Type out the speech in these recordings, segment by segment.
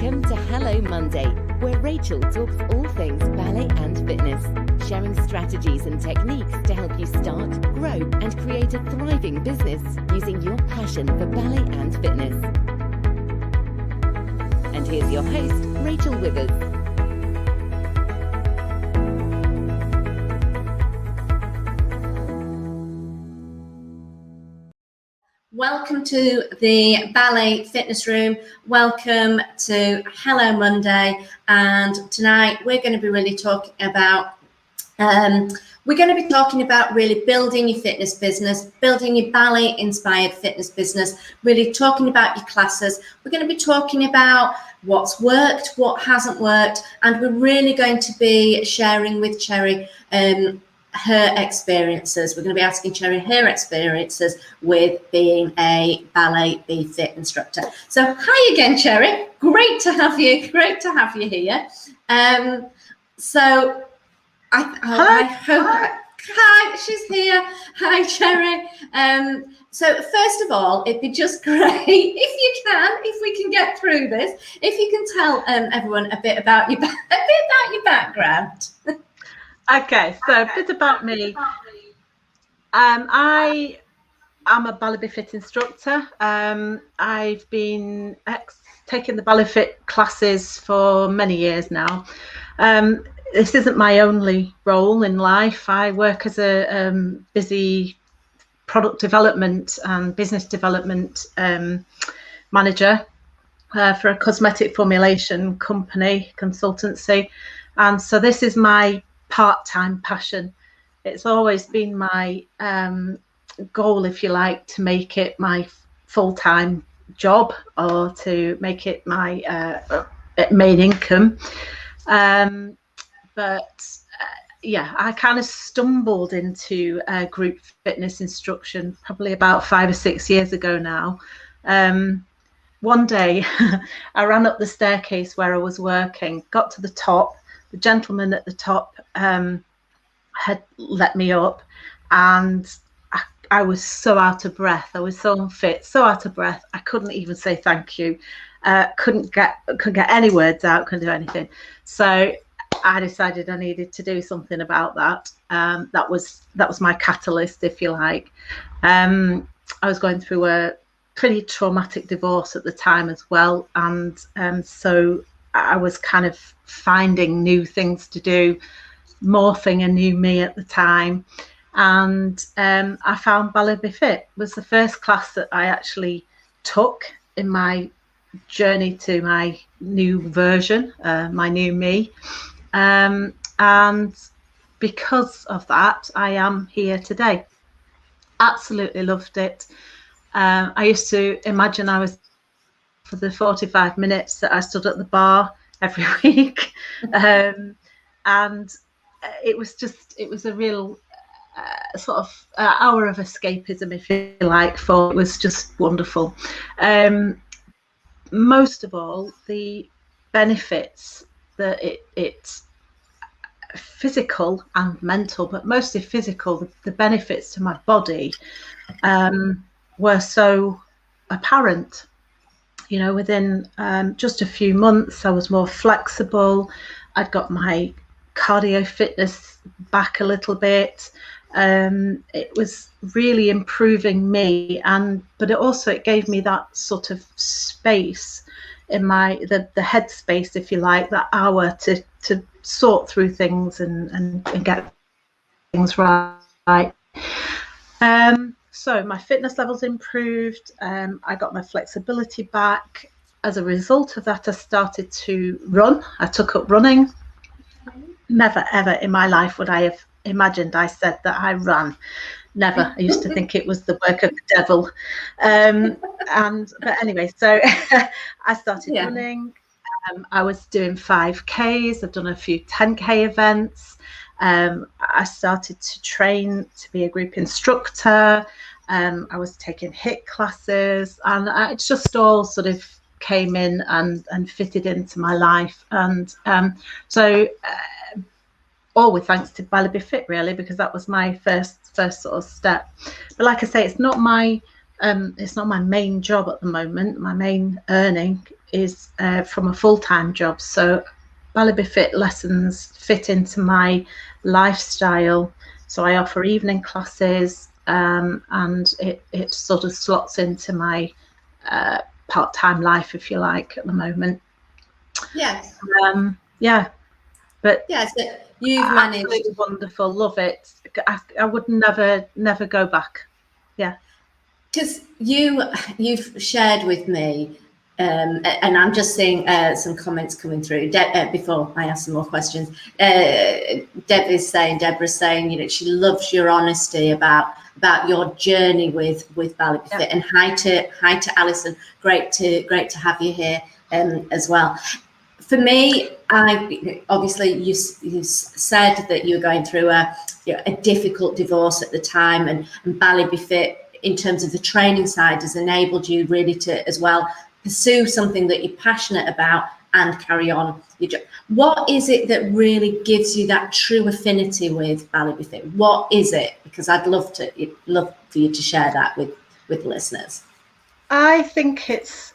Welcome to Hello Monday, where Rachel talks all things ballet and fitness, sharing strategies and techniques to help you start, grow, and create a thriving business using your passion for ballet and fitness. And here's your host, Rachel Withers. Welcome to the Ballet Fitness Room. Welcome to Hello Monday. And tonight we're going to be really talking about really building your fitness business, building your ballet inspired fitness business, really talking about your classes. We're going to be talking about what's worked, what hasn't worked, and we're really going to be sharing with Cherry her experiences. We're going to be asking Cherry her experiences with being a ballet BFit instructor. So hi again, Cherry. Great to have you. Great to have you here. Hi, she's here. Hi, Cherry. So first of all, it'd be just great if we can get through this, if you can tell everyone a bit about your background. Okay, so a bit about me. I am a ballet BFit instructor. I've been taking the ballet fit classes for many years now. This isn't my only role in life. I work as a busy product development and business development manager for a cosmetic formulation company, consultancy. And so this is my part-time passion. It's always been my goal, if you like, to make it my full-time job or to make it my main income. Yeah, I kind of stumbled into group fitness instruction probably about 5 or 6 years ago now. One day I ran up the staircase where I was working, got to the top. The gentleman at the top had let me up, and I was so out of breath. I was so unfit, so out of breath. I couldn't even say thank you. Couldn't get any words out. Couldn't do anything. So I decided I needed to do something about that. That was my catalyst, if you like. I was going through a pretty traumatic divorce at the time as well, and so I was kind of finding new things to do, morphing a new me at the time. And I found Ballet BFit was the first class that I actually took in my journey to my new version, my new me. And because of that, I am here today. Absolutely loved it. I used to imagine I was for the 45 minutes that I stood at the bar every week. And it was a real sort of hour of escapism, if you like, for it was just wonderful. Most of all, the benefits that it's physical and mental, but mostly physical, the benefits to my body were so apparent. You know, within just a few months, I was more flexible. I'd got my cardio fitness back a little bit. It was really improving me, but it gave me that sort of space in the head space, if you like, that hour to sort through things and get things right. So my fitness levels improved. I got my flexibility back. As a result of that, I started to run. I took up running. Never, ever in my life would I have imagined I said that I ran. Never. I used to think it was the work of the devil. But anyway, so I started running. I was doing 5Ks. I've done a few 10K events. I started to train to be a group instructor. I was taking HIIT classes, and it just all sort of came in and fitted into my life. And so all with thanks to Ballet BFit, really, because that was my first sort of step. But like I say, it's not my main job at the moment. My main earning is from a full-time job, so Ballet Fit lessons fit into my lifestyle. So I offer evening classes, and it sort of slots into my part-time life, if you like, at the moment. Yes. Yeah, but Yes, you've managed. Absolutely wonderful, love it. I would never go back. Yeah. Because you've shared with me, and I'm just seeing some comments coming through before I ask some more questions. Deborah's saying, you know, she loves your honesty about your journey with Ballet Fit. And hi to Alison, great to have you here as well. For me, obviously you said that you were going through a difficult divorce at the time, and Ballet Fit, in terms of the training side, has enabled you really to as well pursue something that you're passionate about and carry on your job. What is it that really gives you that true affinity with Ballet Fit? What is it? Because I'd love for you to share that with listeners. I think it's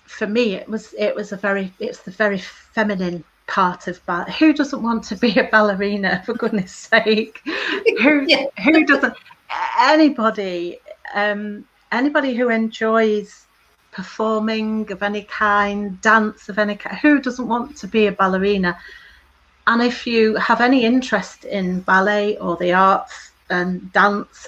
for me it's the very feminine part of ballet. Who doesn't want to be a ballerina, for goodness sake? Who doesn't? Anybody who enjoys performing of any kind, dance of any kind, who doesn't want to be a ballerina? And if you have any interest in ballet or the arts and dance,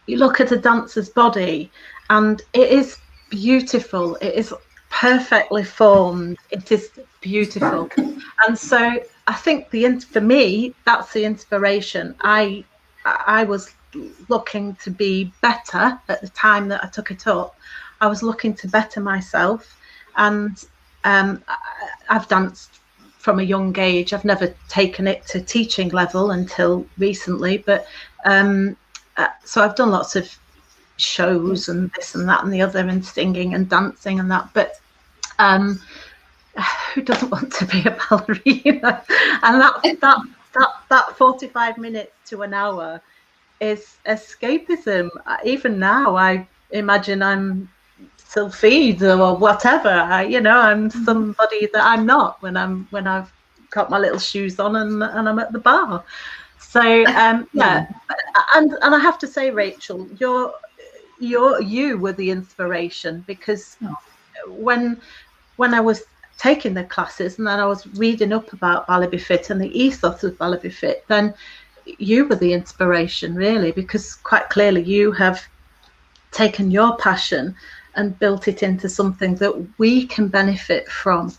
you look at a dancer's body and it is beautiful. It is perfectly formed. It is beautiful. And so I think for me, that's the inspiration. I was looking to be better at the time that I took it up. I was looking to better myself, and I've danced from a young age. I've never taken it to teaching level until recently, but so I've done lots of shows and this and that and the other, and singing and dancing and that, but who doesn't want to be a ballerina? And that 45 minutes to an hour is escapism. Even now, I imagine I'm Sylphide or whatever. I'm somebody that I'm not when I've got my little shoes on and I'm at the bar. So yeah, and I have to say, Rachel, you were the inspiration, because when I was taking the classes and then I was reading up about Ballet Fit and the ethos of Ballet Fit, then you were the inspiration, really, because quite clearly you have taken your passion and built it into something that we can benefit from,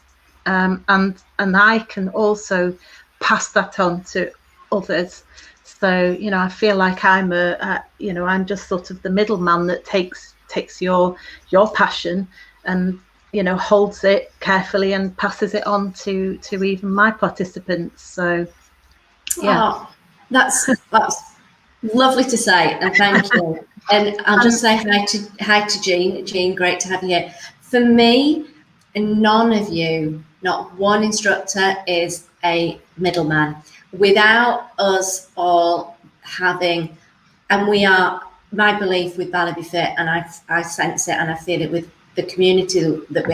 and I can also pass that on to others. So I feel like I'm I'm just sort of the middleman that takes your passion and holds it carefully and passes it on to even my participants. So yeah. Oh, that's lovely to say, and thank you. And I'll just say hi to Jean. Jean, great to have you here. For me, none of you, not one instructor, is a middleman. Without us all having, and we are, my belief with Ballet Fit, and I sense it and I feel it with the community that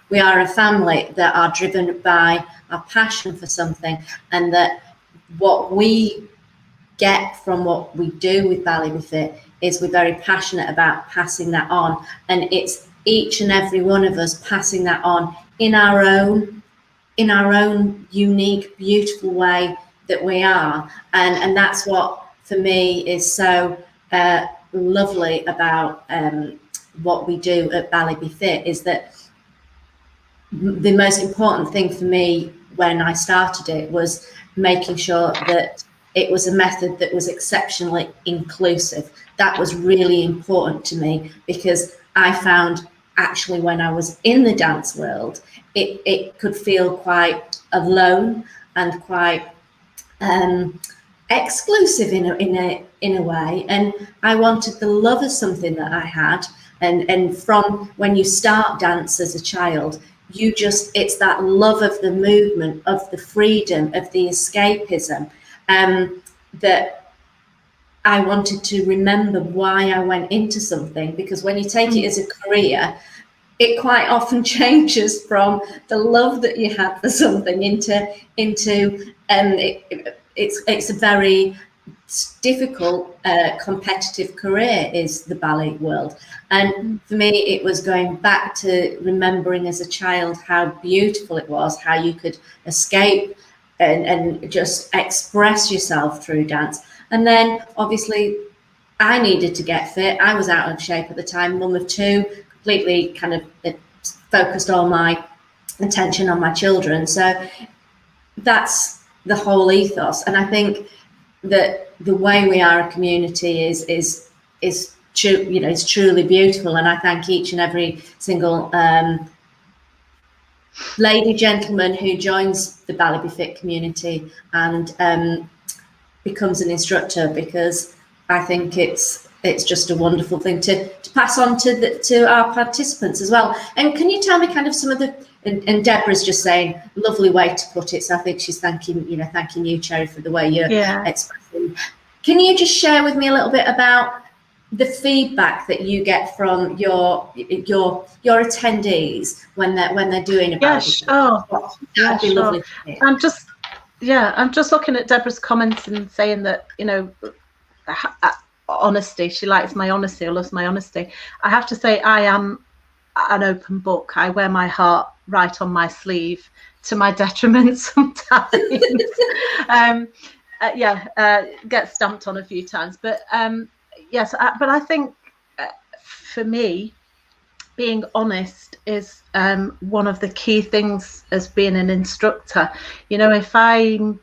we are a family that are driven by our passion for something, and that what we get from what we do with Ballet Fit is we're very passionate about passing that on, and it's each and every one of us passing that on in our own unique, beautiful way that we are, and that's what for me is so lovely about what we do at Ballet Fit, is that the most important thing for me when I started it was making sure that it was a method that was exceptionally inclusive. That was really important to me, because I found actually when I was in the dance world, it could feel quite alone and quite exclusive in a way. And I wanted the love of something that I had. And from when you start dance as a child, it's that love of the movement, of the freedom, of the escapism, that I wanted to remember why I went into something. Because when you take it as a career, it quite often changes from the love that you have for something into it's a very difficult competitive career is the ballet world. And for me, it was going back to remembering as a child how beautiful it was, how you could escape and just express yourself through dance. And then obviously I needed to get fit. I was out of shape at the time, mum of two, completely kind of focused all my attention on my children. So that's the whole ethos. And I think that the way we are a community is true, you know, is truly beautiful. And I thank each and every single lady, gentleman who joins the Ballet Be Fit community and becomes an instructor, because I think it's just a wonderful thing to pass on to our participants as well. And can you tell me kind of some of the, and Deborah's just saying, lovely way to put it. So I think she's thanking you, Cherry, for the way you're expressing. Can you just share with me a little bit about the feedback that you get from your attendees when they're doing a ballet? Yeah, sure. Lovely. I'm just looking at Deborah's comments and saying that, you know, honesty, she likes my honesty or loves my honesty. I have to say, I am an open book. I wear my heart right on my sleeve, to my detriment sometimes. Get stamped on a few times, but yes, but I think for me, being honest is one of the key things as being an instructor. You know, if I'm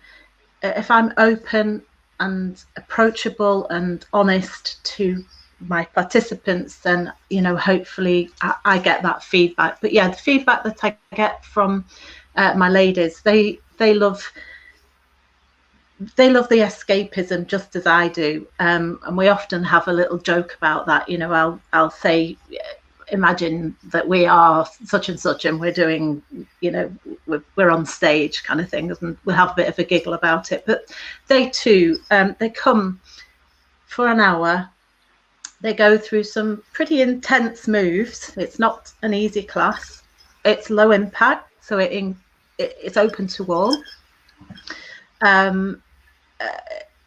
open and approachable and honest to my participants, then, you know, hopefully I get that feedback. But yeah, the feedback that I get from my ladies, they love the escapism just as I do, and we often have a little joke about that. You know, I'll say, imagine that we are such and such and we're doing, you know, we're on stage kind of thing, and we'll have a bit of a giggle about it. But they too, they come for an hour, they go through some pretty intense moves. It's not an easy class. It's low impact, so it's open to all.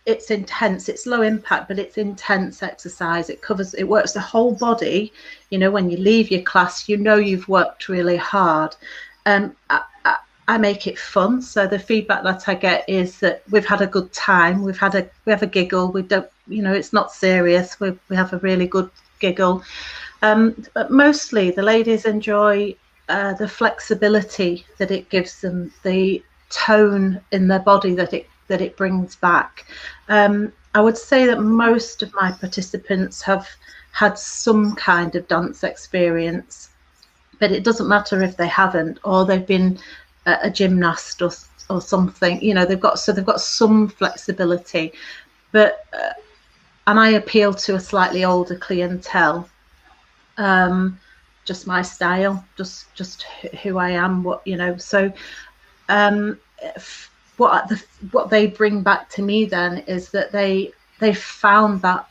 It's intense, it's low impact, but it's intense exercise. It works the whole body. You know, when you leave your class, you know you've worked really hard. I make it fun, so the feedback that I get is that we've had a good time, we have a giggle, we don't, you know, it's not serious, we have a really good giggle. But mostly the ladies enjoy the flexibility that it gives them, the tone in their body that it brings back. I would say that most of my participants have had some kind of dance experience, but it doesn't matter if they haven't, or they've been a gymnast or something. You know, they've got some flexibility, but and I appeal to a slightly older clientele. Just my style, just who I am, what, you know. So what they bring back to me then is that they found that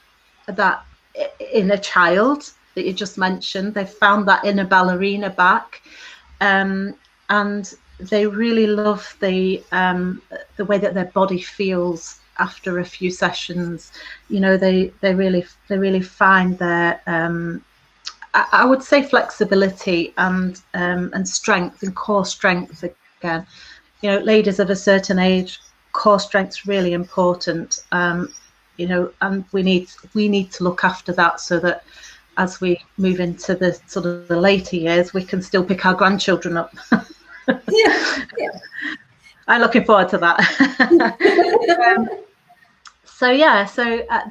inner child that you just mentioned. They found that inner ballerina back, and they really love the way that their body feels after a few sessions. You know, they really find their I would say flexibility and strength, and core strength again. You know, ladies of a certain age, core strength's really important. You know, and we need to look after that, so that as we move into the sort of the later years, we can still pick our grandchildren up. Yeah. I'm looking forward to that.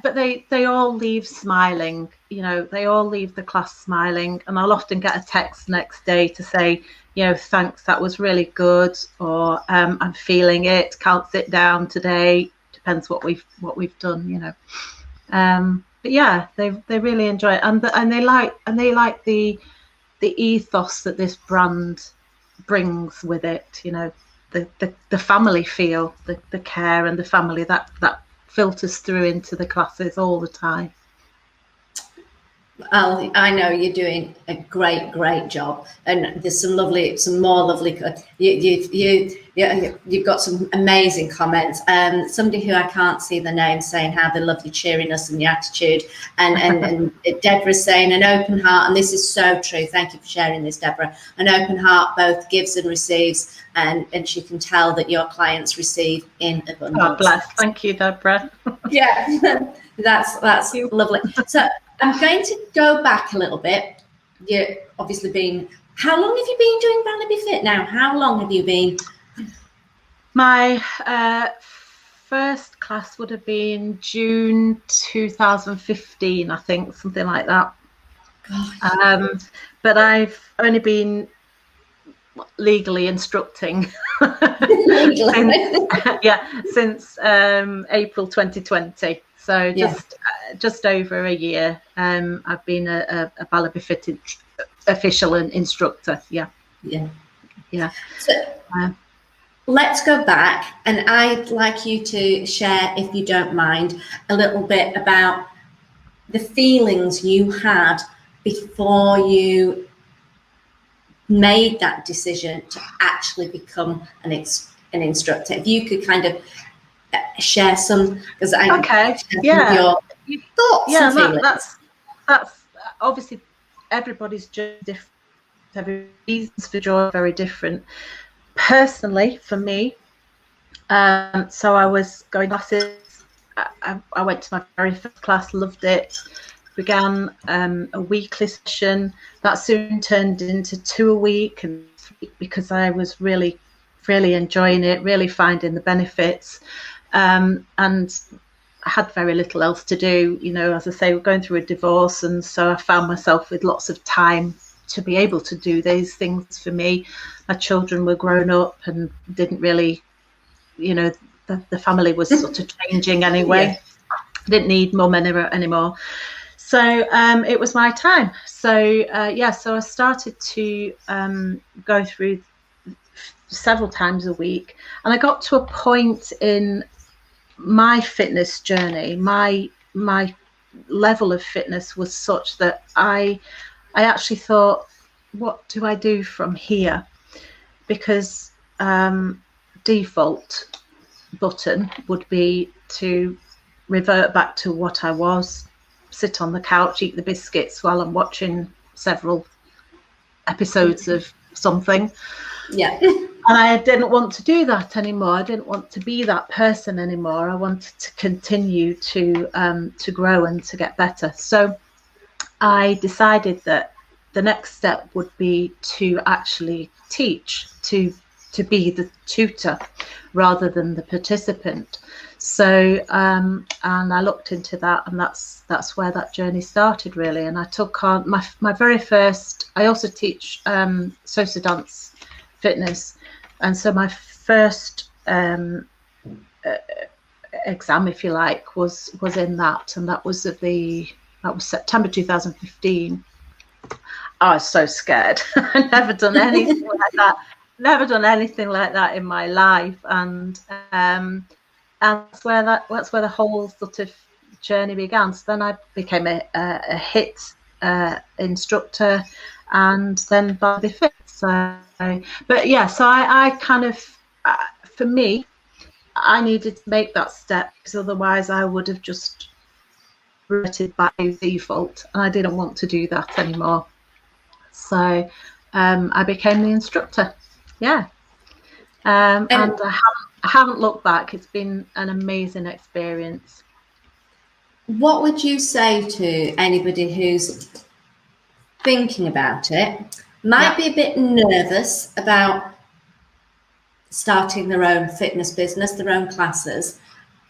But they all leave smiling. You know, they all leave the class smiling, and I'll often get a text next day to say, you know, thanks, that was really good, or I'm feeling it, can't sit down today. Depends what we've done, you know. But yeah, they really enjoy it, and they like the ethos that this brand brings with it. You know, the family feel, the care and the family that filters through into the classes all the time. I know you're doing a great job, and there's some more lovely. You've got some amazing comments. Somebody who I can't see the name saying how they love your cheeriness and your attitude, and Deborah's saying an open heart, and this is so true. Thank you for sharing this, Deborah. An open heart both gives and receives, and she can tell that your clients receive in abundance. God bless. Thank you, Deborah. Yeah, that's lovely. So I'm going to go back a little bit. You're obviously been. How long have you been doing Ballet Be Fit now? How long have you been? My first class would have been June 2015, I think, something like that. But I've only been legally instructing since April 2020. So just over a year. I've been a Ballet Be Fit official and instructor. Yeah. So let's go back, and I'd like you to share, if you don't mind, a little bit about the feelings you had before you made that decision to actually become an instructor. If you could kind of share some, because your thoughts. Yeah, that's obviously everybody's journey different. Every reasons for joy are very different. Personally, for me, so I was going classes. I went to my very first class, loved it. Began a weekly session that soon turned into 2 a week, and because I was really enjoying it, really finding the benefits, and I had very little else to do. You know, as I say, we're going through a divorce, and so I found myself with lots of time to be able to do these things for me. My children were grown up and didn't really, you know, the family was sort of changing anyway. Didn't need mum anymore. So it was my time. So so I started to go through several times a week, and I got to a point in my fitness journey, my level of fitness was such that I actually thought, what do I do from here? Because default button would be to revert back to what I was, sit on the couch, eat the biscuits while I'm watching several episodes of something. And I didn't want to do that anymore. I didn't want to be that person anymore. I wanted to continue to grow and to get better. So I decided that the next step would be to actually teach, to be the tutor rather than the participant. So and I looked into that, and that's where that journey started, really. And I took on my very first. I also teach social dance fitness, and so my first exam, if you like, was in that, and that was September 2015. I was so scared. I'd never done anything like that. Never done anything like that in my life, and that's where the whole sort of journey began. So then I became a HIIT instructor, and then Ballet Be Fit. So, but yeah, so I kind of, for me, I needed to make that step, because otherwise I would have just reverted back to default, and I didn't want to do that anymore. So I became the instructor. And I haven't looked back. It's been an amazing experience. What would you say to anybody who's thinking about it, might be a bit nervous about starting their own fitness business, their own classes?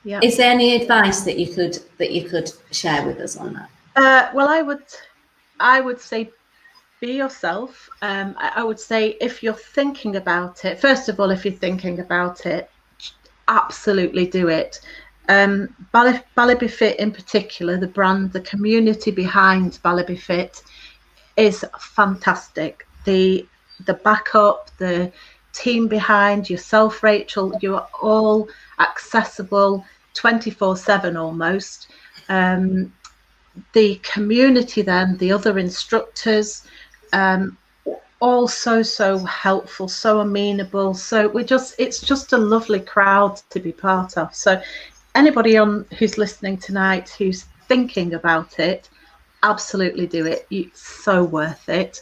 Is there any advice that you could share with us on that? Well, I would say be yourself. I would say, if you're thinking about it, first of all, if you're thinking about it, absolutely do it. Ballet Be Fit in particular, the brand, the community behind Ballet Be Fit is fantastic. The backup, the team behind yourself, Rachel, you are all accessible 24/7 almost. the community then, the other instructors, all so helpful, so amenable. So it's just a lovely crowd to be part of. So anybody who's listening tonight who's thinking about it, absolutely do it. It's so worth it.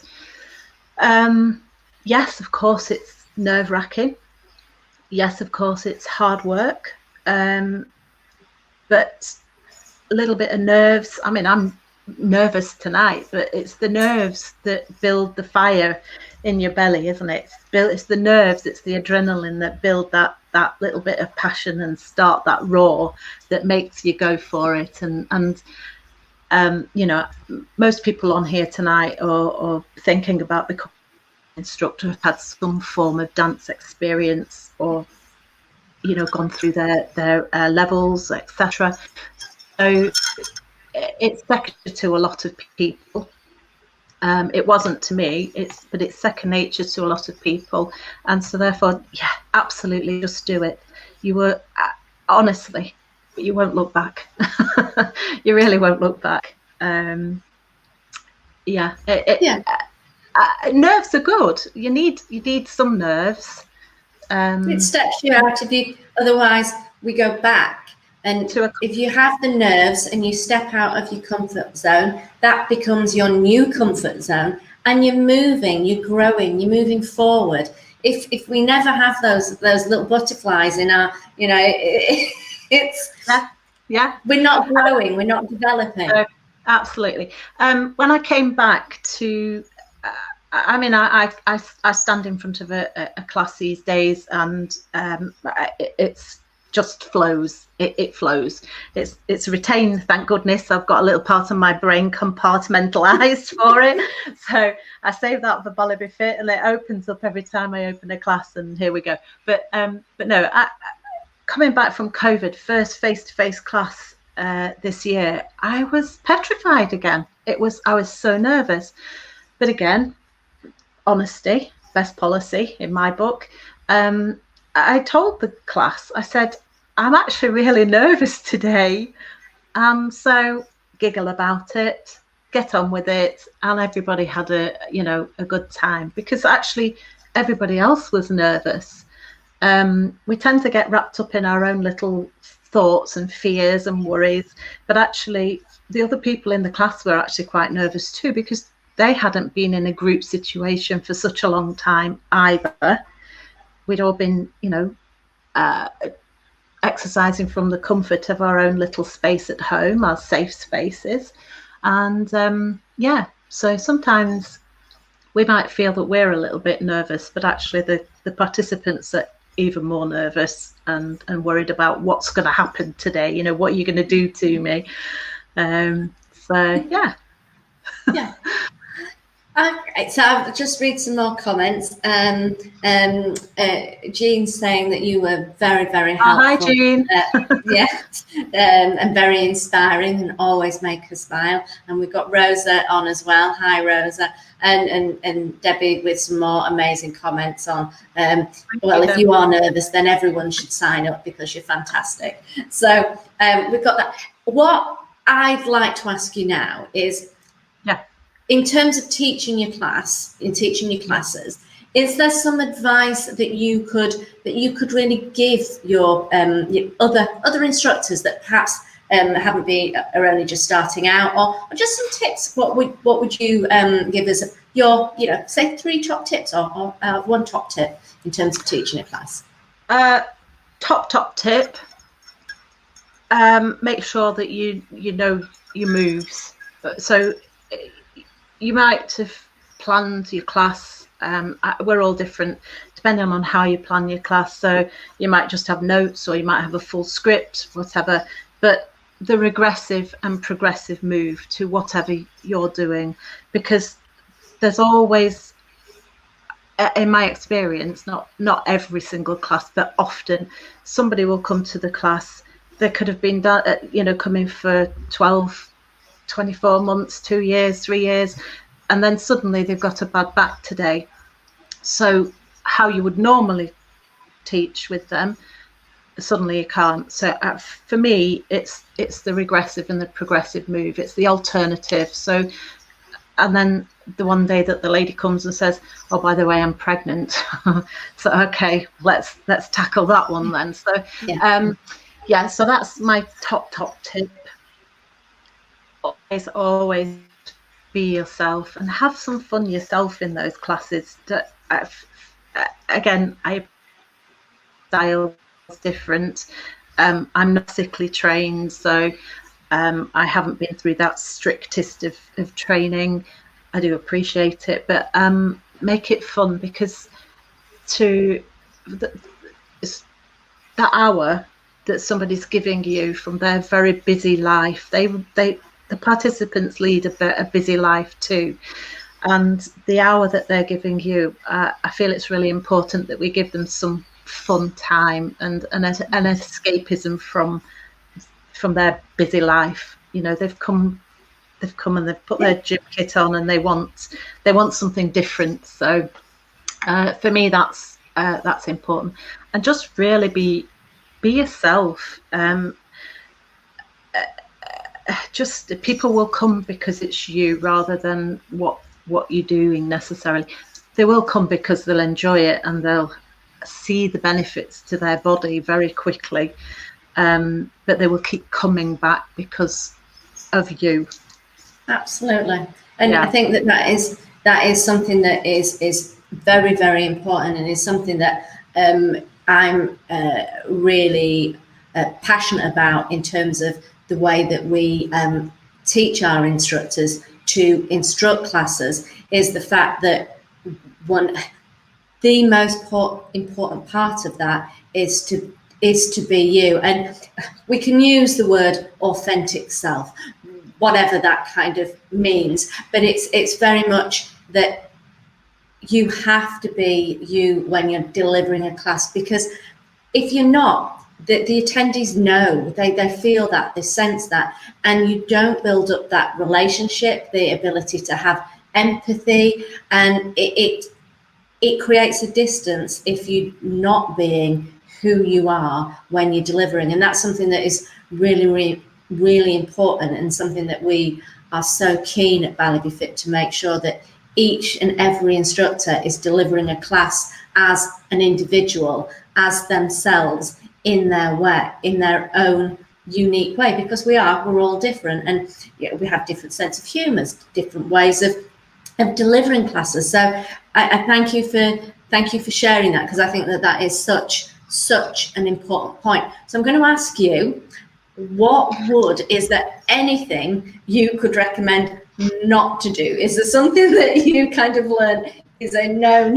Yes, of course, it's nerve-wracking. Yes, of course, it's hard work. But a little bit of nerves. I mean, I'm nervous tonight, but it's the nerves that build the fire in your belly, isn't it? It's the nerves, it's the adrenaline that build that little bit of passion and start that roar that makes you go for it. And you know, most people on here tonight or thinking about becoming an instructor have had some form of dance experience, or you know, gone through their levels, etc. So it's second to a lot of people. It wasn't to me, but it's second nature to a lot of people, and so therefore, yeah, absolutely, just do it. You were honestly, you won't look back. You really won't look back. Nerves are good. You need some nerves. It steps you out of you. Otherwise, we go back. And if you have the nerves and you step out of your comfort zone, that becomes your new comfort zone, and you're moving, you're growing, you're moving forward. If we never have those little butterflies in our, you know, we're not growing, we're not developing. Absolutely. When I came back to, I mean, I stand in front of a class these days, and it's just flows. It flows. It's retained, thank goodness. I've got a little part of my brain compartmentalized for it, so I save that for Ballet Be Fit, and it opens up every time I open a class, and here we go. But no, coming back from COVID, first face-to-face class this year, I was petrified again. I was so nervous, but again, honesty, best policy in my book. I told the class, I said, I'm actually really nervous today. So giggle about it, get on with it. And everybody had a good time, because actually everybody else was nervous. We tend to get wrapped up in our own little thoughts and fears and worries, but actually the other people in the class were actually quite nervous too, because they hadn't been in a group situation for such a long time either. We'd all been, exercising from the comfort of our own little space at home, our safe spaces. And so sometimes we might feel that we're a little bit nervous, but actually the participants are even more nervous and worried about what's going to happen today. What are you going to do to me? Yeah. Okay, so I'll just read some more comments. Jean's saying that you were very, very helpful. Hi, Jean. And very inspiring, and always make us smile. And we've got Rosa on as well. Hi, Rosa. And Debbie with some more amazing comments on. If you are nervous, then everyone should sign up, because you're fantastic. So we've got that. What I'd like to ask you now is, in terms of teaching your classes, is there some advice that you could really give your other instructors that perhaps are only just starting out, or just some tips? What would you give as your say 3 top tips, or 1 top tip in terms of teaching a class? Top tip: make sure that you know your moves. So you might have planned your class. We're all different depending on how you plan your class. So you might just have notes, or you might have a full script, whatever. But the regressive and progressive move to whatever you're doing, because there's always, in my experience, not every single class, but often somebody will come to the class. They could have been coming for 12, 24 months, 2 years, 3 years, and then suddenly they've got a bad back today. So how you would normally teach with them, suddenly you can't. So for me, it's the regressive and the progressive move. It's the alternative. So, and then the one day that the lady comes and says, "Oh, by the way, I'm pregnant." So okay, let's tackle that one then. So yeah, so that's my top tip. Always be yourself and have some fun yourself in those classes. Again, style is different. I'm not physically trained, so I haven't been through that strictest of training. I do appreciate it, but make it fun, because that hour that somebody's giving you from their very busy life, the participants lead a busy life too, and the hour that they're giving you, I feel it's really important that we give them some fun time and an escapism from their busy life. You know, they've come and they've put their gym kit on and they want something different. So for me, that's important. And just really be yourself. Just people will come because it's you, rather than what you're doing necessarily. They will come because they'll enjoy it and they'll see the benefits to their body very quickly, but they will keep coming back because of you. Absolutely. And I think that is something that is very, very important, and is something that I'm really passionate about in terms of the way that we teach our instructors to instruct classes, is the fact that the most important part of that is to be you. And we can use the word authentic self, whatever that kind of means, but it's very much that you have to be you when you're delivering a class, because if you're not, the attendees know, they feel that, they sense that, and you don't build up that relationship, the ability to have empathy, and it creates a distance if you're not being who you are when you're delivering. And that's something that is really, really, really important, and something that we are so keen at BALLET Be Fit to make sure that each and every instructor is delivering a class as an individual, as themselves, in their way, in their own unique way, because we're all different, and we have different sense of humours, different ways of delivering classes. So I thank you for sharing that, because I think that is such an important point. So I'm going to ask you, is there anything you could recommend not to do? Is there something that you kind of learned is a no?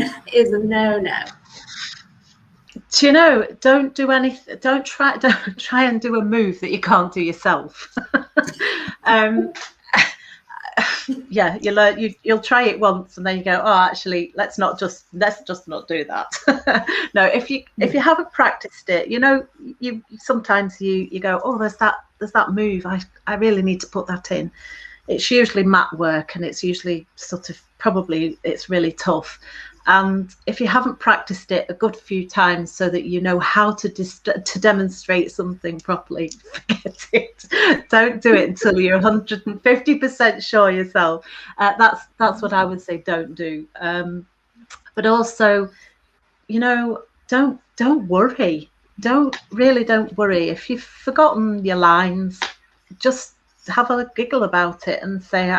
Do you know, don't do anything, don't try and do a move that you can't do yourself. Yeah, you'll try it once and then you go, oh, actually, let's just not do that. No, if you haven't practiced it, you know, you sometimes you go, oh, there's that move, I really need to put that in. It's usually mat work, and it's usually it's really tough. And if you haven't practiced it a good few times so that you know how to demonstrate something properly, forget it. Don't do it until you're 150% sure yourself. That's what I would say. Don't do. But also, you know, don't worry. Don't worry if you've forgotten your lines. Just have a giggle about it and say,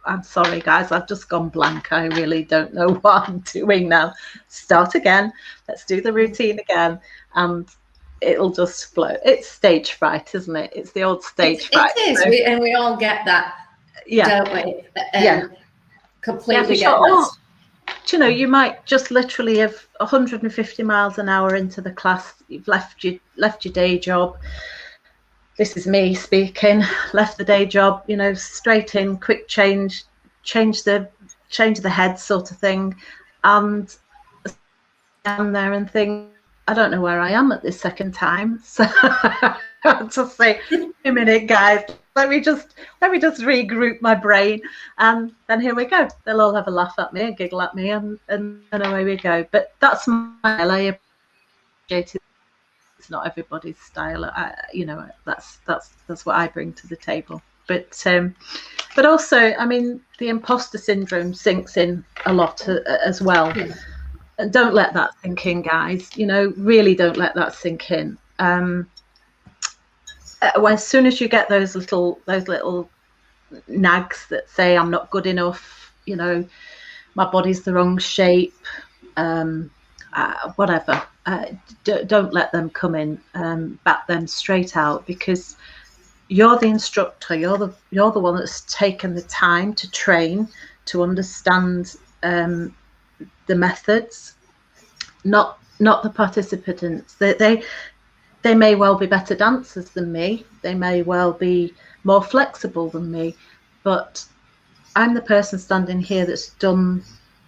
I'm sorry, guys, I've just gone blank. I really don't know what I'm doing now. Start again. Let's do the routine again, and it'll just flow. It's stage fright, isn't it? It's the old stage fright. It is, so, and we all get that, don't we? Completely get that. You know, you might just literally have 150 miles an hour into the class. You've left your day job. This is me speaking. Left the day job, you know, straight in, quick change the head sort of thing, and stand there and think, I don't know where I am at this second time. So I'll just say, a minute, guys, let me just regroup my brain, and then here we go. They'll all have a laugh at me and giggle at me, and away we go. But that's my I appreciate it. it's not everybody's style. That's what I bring to the table. But also, I mean, the imposter syndrome sinks in a lot as well. Yeah. And don't let that sink in, guys. Really don't let that sink in. As soon as you get those little nags that say I'm not good enough, my body's the wrong shape, whatever, don't let them come in. Bat them straight out, because you're the instructor. You're the one that's taken the time to train, to understand the methods, not the participants. They may well be better dancers than me. They may well be more flexible than me, but I'm the person standing here that's done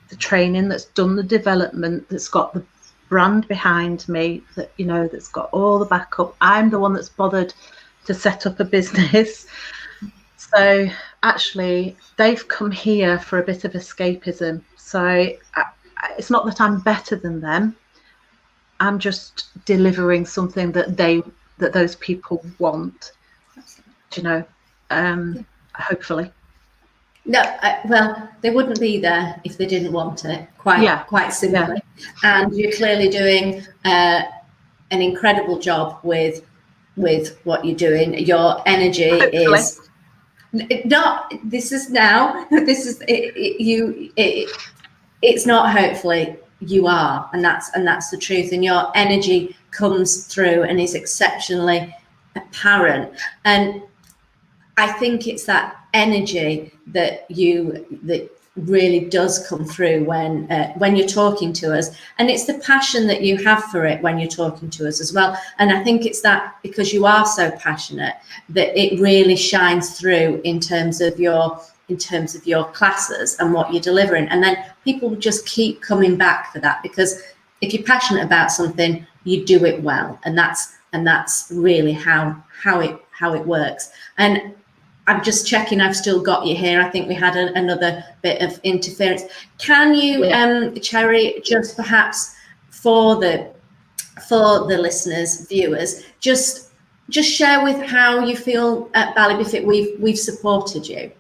the training, that's done the development, that's got the brand behind me, that's got all the backup. I'm the one that's bothered to set up a business. So actually, they've come here for a bit of escapism. So it's not that I'm better than them. I'm just delivering something that those people want. Hopefully. No, well, they wouldn't be there if they didn't want it. Quite simply. Yeah. And you're clearly doing an incredible job with what you're doing. Your energy hopefully. Is not. This is now. This is it. It's not hopefully. You are, and that's the truth. And your energy comes through and is exceptionally apparent. And I think it's that energy that really does come through when you're talking to us, and it's the passion that you have for it when you're talking to us as well. And I think it's that, because you are so passionate, that it really shines through in terms of your classes and what you're delivering. And then people will just keep coming back for that, because if you're passionate about something, you do it well, and that's really how it works. And I'm just checking I've still got you here. I think we had another bit of interference. Can you, Cherry, just perhaps for the listeners, viewers, just share with how you feel at BALLET we've supported you?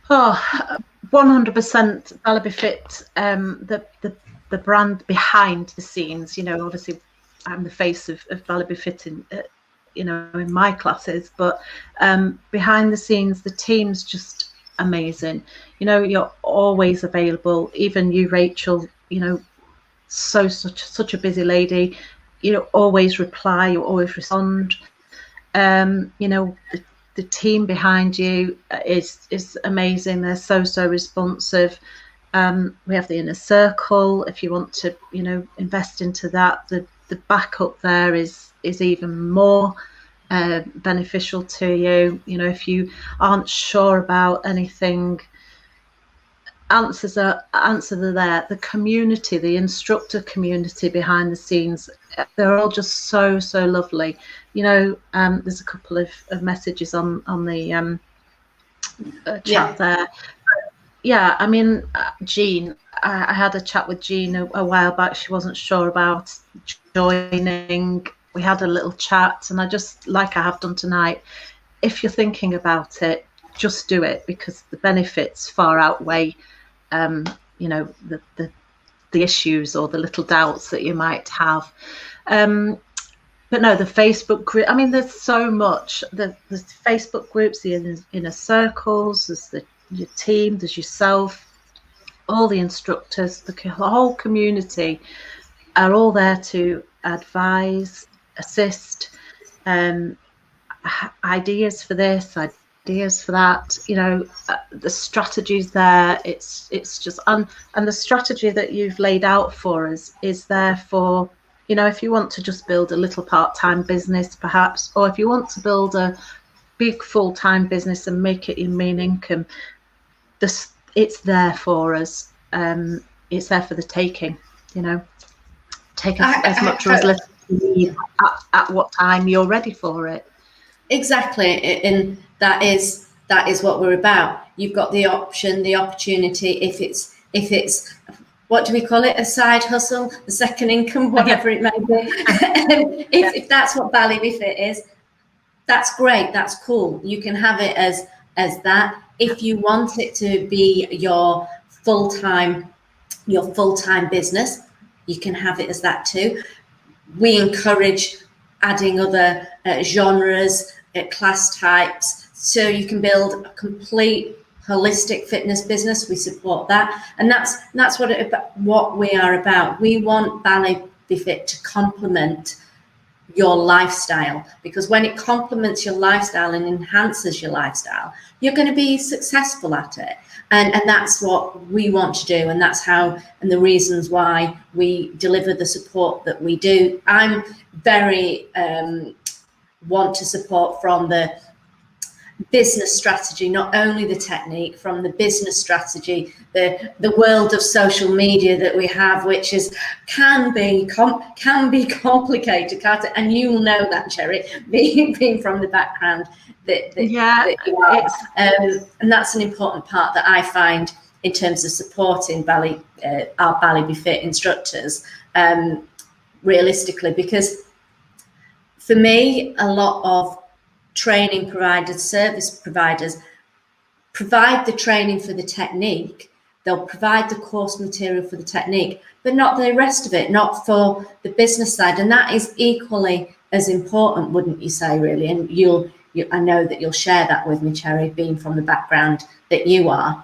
Oh, 100% BALLET, the brand behind the scenes. Obviously I'm the face of BALLET in my classes, but behind the scenes, the team's just amazing. You're always available. Even you, Rachel, such a busy lady. Always reply. You always respond. The team behind you is amazing. They're so responsive. We have the inner circle. If you want to, invest into that, the backup there is even more beneficial to you. If you aren't sure about anything, answers are there. The community, the instructor community behind the scenes, they're all just so lovely. There's a couple of messages on the chat there. Yeah, I mean, Jean, I had a chat with Jean a while back. She wasn't sure about joining. We had a little chat, and I just, like I have done tonight, if you're thinking about it, just do it, because the benefits far outweigh the issues or the little doubts that you might have. But no, the Facebook group, I mean, there's so much. There's Facebook groups, the inner circles, there's your team, there's yourself, all the instructors, the whole community are all there to advise, assist, ideas for this, ideas for that. The strategy's there. It's just and the strategy that you've laid out for us is there for, if you want to just build a little part-time business perhaps, or if you want to build a big full-time business and make it your main income, it's there for us. It's there for the taking. Take as much or as little you need at what time you're ready for it. Exactly, and that is what we're about. You've got the option, the opportunity. If it's what do we call it? A side hustle, a second income, whatever it may be. If that's what Bally Be Fit is, that's great. That's cool. You can have it as that. If you want it to be your full-time business, you can have it as that too. We encourage adding other genres, class types, so you can build a complete holistic fitness business. We support that, and that's what we are about. We want Bally Be Fit to complement your lifestyle, because when it complements your lifestyle and enhances your lifestyle, you're going to be successful at it. And that's what we want to do, and that's how, and the reasons why we deliver the support that we do. I'm very want to support from the business strategy, not only the technique, from the business strategy, the world of social media that we have, which can be complicated, can't it? And you'll know that, Cherry, being from the background that you are. And that's an important part that I find in terms of supporting our Bally Be Fit instructors, realistically, because for me, a lot of training providers, service providers, provide the training for the technique. They'll provide the course material for the technique, but not the rest of it, not for the business side. And that is equally as important, wouldn't you say, really? And I know that you'll share that with me, Cherry, being from the background that you are.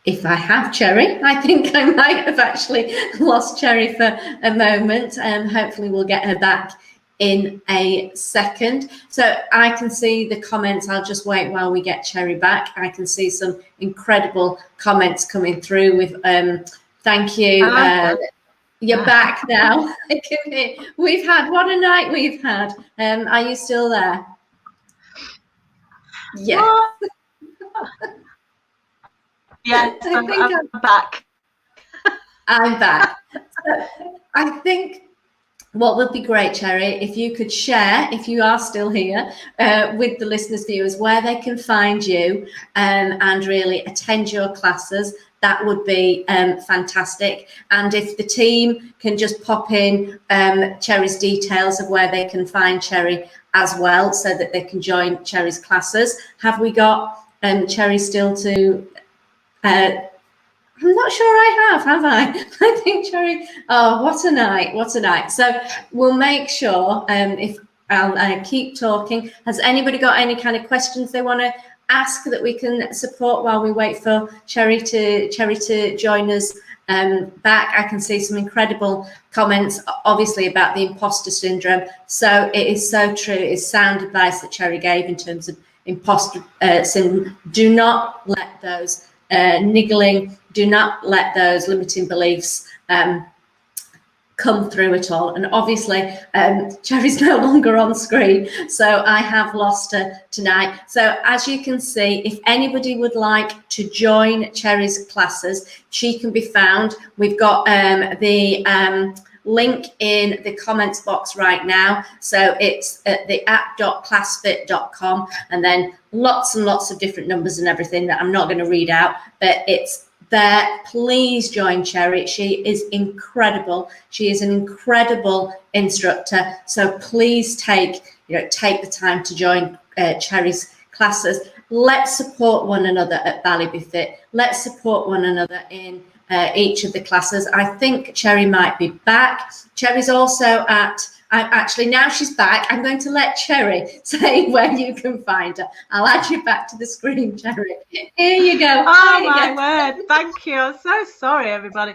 If I have, Cherry, I think I might have actually lost Cherry for a moment, and hopefully we'll get her back in a second. So I can see the comments. I'll just wait while we get Cherry back. I can see some incredible comments coming through with thank you. You're back now. We've had, what a night we've had. Are you still there? Yeah. Yes, I'm back. I'm back. So I think what would be great, Cherry, if you could share, if you are still here, with the listeners, viewers, where they can find you and really attend your classes. That would be fantastic. And if the team can just pop in Cherry's details of where they can find Cherry as well, so that they can join Cherry's classes. Have we got Cherry still to... I'm not sure I have I? I think Cherry, oh, what a night, what a night. So we'll make sure, if I'll keep talking. Has anybody got any kind of questions they want to ask that we can support while we wait for Cherry to join us back? I can see some incredible comments, obviously, about the imposter syndrome. So it is so true. It's sound advice that Cherry gave in terms of imposter syndrome. Do not let those niggling, do not let those limiting beliefs come through at all. And obviously Cherry's no longer on screen, so I have lost her tonight. So as you can see, if anybody would like to join Cherry's classes, she can be found. We've got the link in the comments box right now. So it's at the app.classfit.com, and then lots and lots of different numbers and everything that I'm not going to read out, but it's there. Please join Cherry. She is incredible. She is an incredible instructor. So please take the time to join Cherry's classes. Let's support one another at Bally Be Fit. Let's support one another in each of the classes. I think Cherry might be back. Cherry's also at, actually now she's back. I'm going to let Cherry say where you can find her. I'll add you back to the screen, Cherry. Here you go. Oh my word, thank you. I'm so sorry, everybody.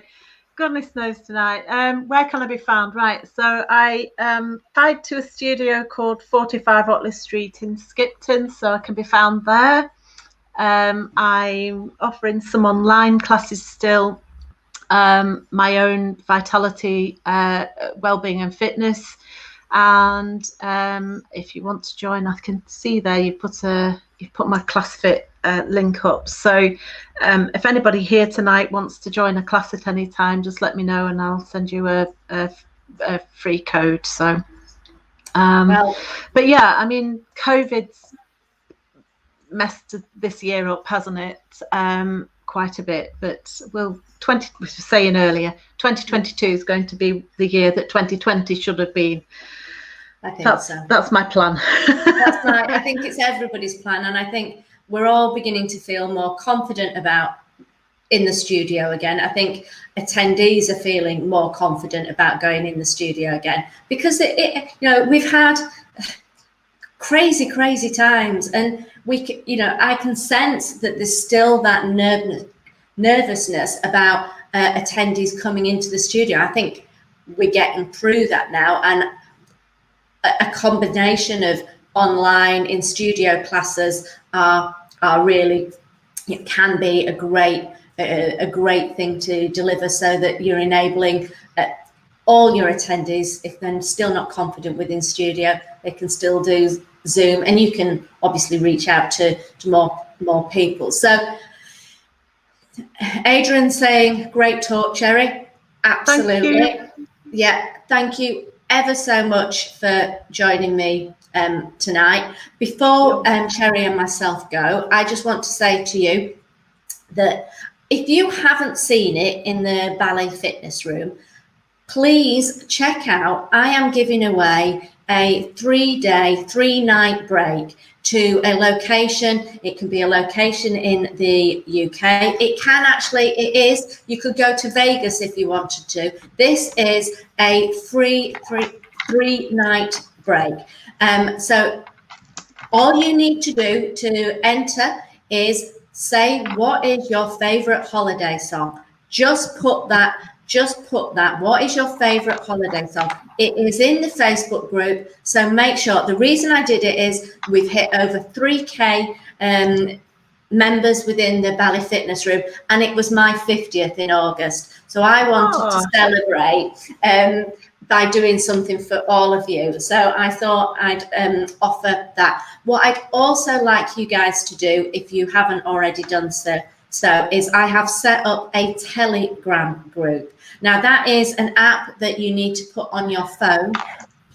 Goodness knows tonight. Where can I be found? Right, so I tied to a studio called 45 Otley Street in Skipton, so I can be found there. I'm offering some online classes still, my own vitality, wellbeing and fitness. And if you want to join, I can see there you've put my ClassFit link up. So if anybody here tonight wants to join a class at any time, just let me know and I'll send you a free code. So but yeah, I mean, COVID's messed this year up, hasn't it? quite a bit, but we were saying earlier, 2022 is going to be the year that 2020 should have been. I think that's my plan. I think it's everybody's plan, and I think we're all beginning to feel more confident about in the studio again. I think attendees are feeling more confident about going in the studio again, because we've had crazy times, and I can sense that there's still that nervousness about attendees coming into the studio. I think we're getting through that now, and a combination of online in studio classes are really, it can be a great thing to deliver, so that you're enabling all your attendees, if they're still not confident within studio, they can still do Zoom, and you can obviously reach out to more people. So Adrian saying, great talk, Cherry. Absolutely. Thank you. Yeah, thank you ever so much for joining me tonight. Before Cherry and myself go, I just want to say to you that if you haven't seen it in the Ballet Fitness Room, please check out. I am giving away a 3-day, 3-night break to a location. It can be a location in the UK. It is, you could go to Vegas if you wanted to. This is a free 3-night break. So all you need to do to enter is say, what is your favorite holiday song? Just put that. What is your favorite holiday song? It is in the Facebook group, so make sure. The reason I did it is we've hit over 3K members within the Ballet Fitness Room, and it was my 50th in August. So I wanted to celebrate by doing something for all of you. So I thought I'd offer that. What I'd also like you guys to do, if you haven't already done so, is I have set up a Telegram group. Now, that is an app that you need to put on your phone.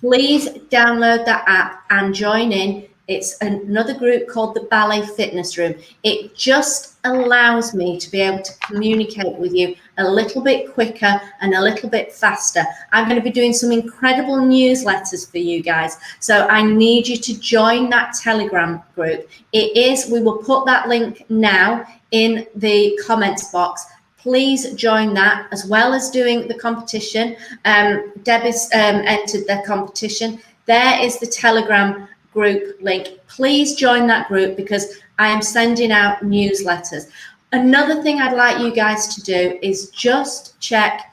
Please download that app and join in. It's another group called the Ballet Fitness Room. It just allows me to be able to communicate with you a little bit quicker and a little bit faster. I'm going to be doing some incredible newsletters for you guys. So I need you to join that Telegram group. We will put that link now in the comments box. Please join that, as well as doing the competition. Debbie's entered the competition. There is the Telegram group link. Please join that group, because I am sending out newsletters. Another thing I'd like you guys to do is just check.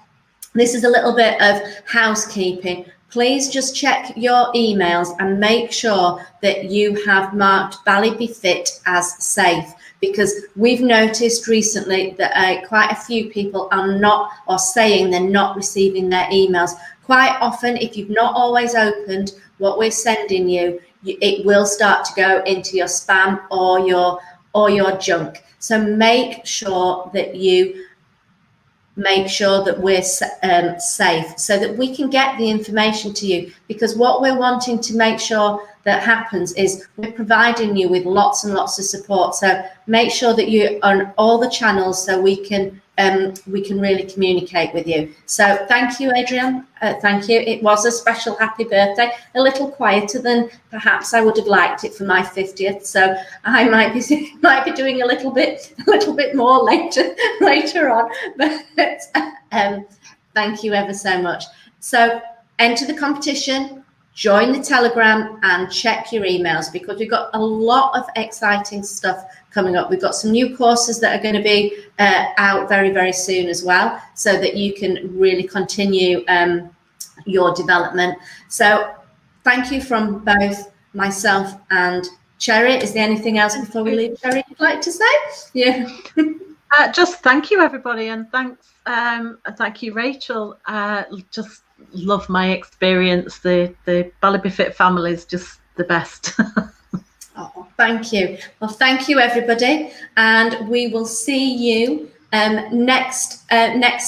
This is a little bit of housekeeping. Please just check your emails and make sure that you have marked Ballet Be Fit as safe, because we've noticed recently that quite a few people are saying they're not receiving their emails. Quite often, if you've not always opened what we're sending you, it will start to go into your spam or your junk. So make sure that we're safe, so that we can get the information to you, because what we're wanting to make sure that happens is we're providing you with lots and lots of support. So make sure that you're on all the channels, so we can really communicate with you. So thank you, Adrian. Thank you. It was a special happy birthday, a little quieter than perhaps I would have liked it for my 50th. So I might be doing a little bit more later on. But thank you ever so much. So enter the competition, join the Telegram, and check your emails, because we've got a lot of exciting stuff coming up. We've got some new courses that are going to be out very, very soon as well, so that you can really continue your development. So thank you from both myself and Cherry. Is there anything else before we leave, Cherry, you'd like to say? Yeah. Just thank you, everybody, and thanks. Thank you, Rachel. Just love my experience. The Ballet Be Fit family is just the best. Oh, thank you. Well, thank you, everybody, and we will see you next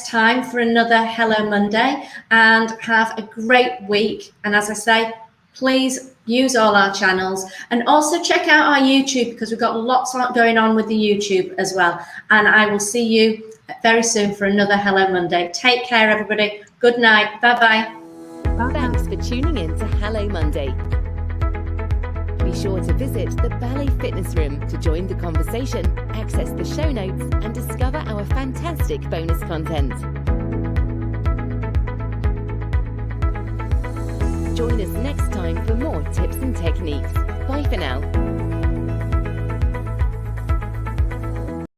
time for another Hello Monday, and have a great week. And as I say, please use all our channels, and also check out our YouTube, because we've got lots going on with the YouTube as well. And I will see you very soon for another Hello Monday. Take care, everybody. Good night. Bye-bye. Thanks for tuning in to Hello Monday. Be sure to visit the Ballet Fitness Room to join the conversation, access the show notes, and discover our fantastic bonus content. Join us next time for more tips and techniques. Bye for now.